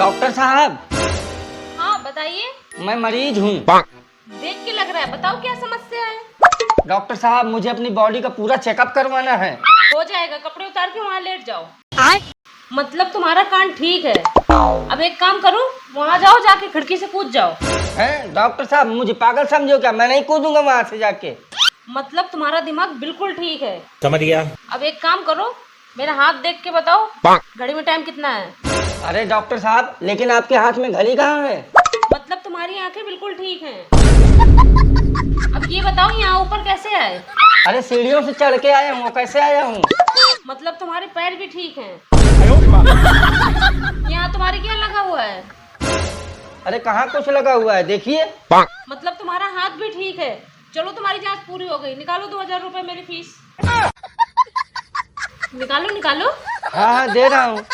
Doctor साहब, हाँ बताइए। मैं मरीज हूँ। देख के लग रहा है, बताओ क्या समस्या है। डॉक्टर साहब, मुझे अपनी बॉडी का पूरा चेकअप करवाना है। हो जाएगा, कपड़े उतार के वहाँ लेट जाओ। मतलब तुम्हारा कान ठीक है। अब एक काम करो, वहाँ जाओ, जाके खिड़की से कूद जाओ। हैं डॉक्टर साहब, मुझे पागल समझो क्या? मैं नहीं कूदूंगा वहाँ से जाके। मतलब तुम्हारा दिमाग बिल्कुल ठीक है। समझ गया। अब एक काम करो, मेरा हाथ देख के बताओ घड़ी में टाइम कितना है। अरे डॉक्टर साहब, लेकिन आपके हाथ में घड़ी कहाँ है? मतलब तुम्हारी आंखें बिल्कुल ठीक हैं। अब ये बताओ यहाँ ऊपर कैसे आए। अरे सीढ़ियों से चढ़ के आया हूँ, कैसे आया हूँ? मतलब तुम्हारे पैर भी ठीक हैं। यहाँ तुम्हारे क्या लगा हुआ है। अरे कहाँ कुछ लगा हुआ है, देखिए। मतलब तुम्हारा हाथ भी ठीक है। चलो तुम्हारी जांच पूरी हो गई, निकालो 2000 रुपए मेरी फीस। निकालो निकालो। हाँ हाँ, दे रहा हूँ।